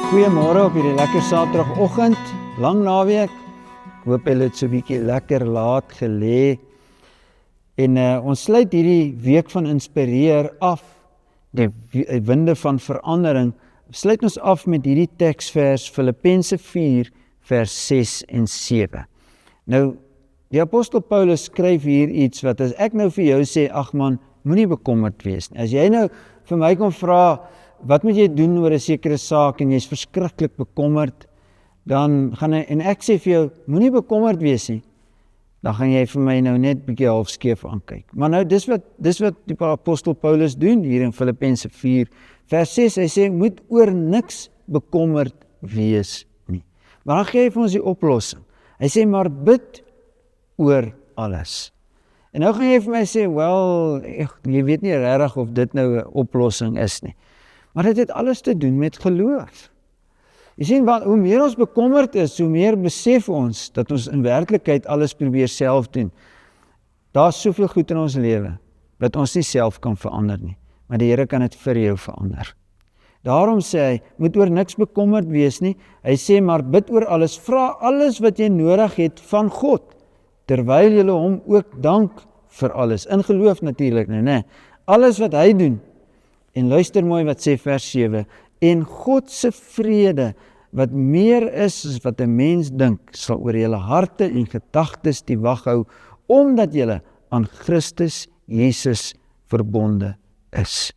Goeiemôre op hierdie lekker Saterdagoggend, lang naweek. Ek hoop julle het so 'n bietjie lekker laat gelê. En ons sluit hierdie week van inspireer af, die winde van verandering, sluit ons af met hierdie teksvers Filippense 4 vers 6 en 7. Nou, die apostel Paulus skryf hier iets wat as ek nou vir jou sê, ag man, moenie bekommerd wees nie. As jy nou vir my kom vra, wat moet jy doen oor 'n sekere saak en jy's verskriklik bekommerd, dan gaan en ek sê vir jou, moenie bekommerd wees nie, dan gaan jy vir my nou net bietjie half skeef aankyk. Maar nou, dis wat die apostel Paulus doen hier in Filippense 4, vers 6, hy sê, moet oor niks bekommerd wees nie. Maar dan gee hy vir ons die oplossing. Hy sê, maar bid oor alles. En nou gaan jy vir my sê, wel, jy weet nie regtig of dit nou 'n oplossing is nie. Maar dit het alles te doen met geloof. Jy sien, hoe meer ons bekommerd is, hoe meer besef ons dat ons in werklikheid alles probeer self doen. Daar is soveel goed in ons lewe, dat ons nie self kan verander nie, maar die Here kan dit vir jou verander. Daarom sê hy, moet oor niks bekommerd wees nie. Hy sê, maar bid oor alles, vra alles wat jy nodig het van God, terwyl jy hom ook dank vir alles, in geloof natuurlik, nee. Alles wat hy doen, en luister mooi wat sê vers 7, en God se vrede, wat meer is as wat 'n mens dink, sal oor julle harte en gedagtes die wag hou, omdat julle aan Christus Jesus verbonde is.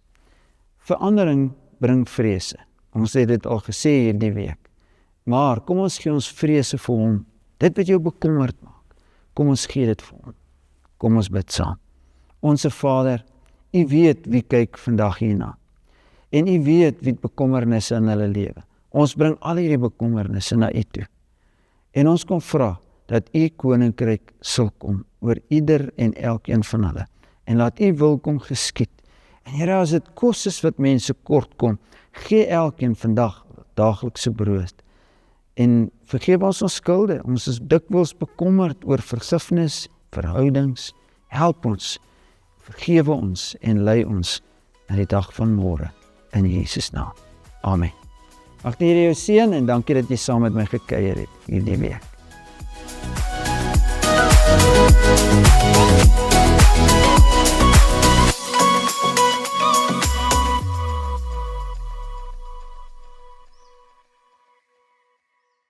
Verandering bring vrese. Ons het dit al gesê hierdie week. Maar kom ons gee ons vrese vir hom. Dit wat jou bekommerd maak. Kom ons gee dit vir hom. Kom ons bid saam. Onse Vader, U weet wie kyk vandag hierna. En U weet wie bekommernisse in hulle lewe. Ons bring al hierdie bekommernisse na U toe. En ons kom vra dat U koninkryk sal kom oor ieder en elkeen van hulle. En laat U wil kom geskied. En Here, as dit kos is wat mense kort kom, gee elkeen vandag daaglikse brood. En vergeef ons skulde. Ons is dikwels bekommerd oor vergifnis, verhoudings. Help ons. Vergewe ons en lei ons in die dag van môre. In Jesus naam. Amen. Mag die Here jou seën en dankie dat jy saam met my gekuier het hierdie week.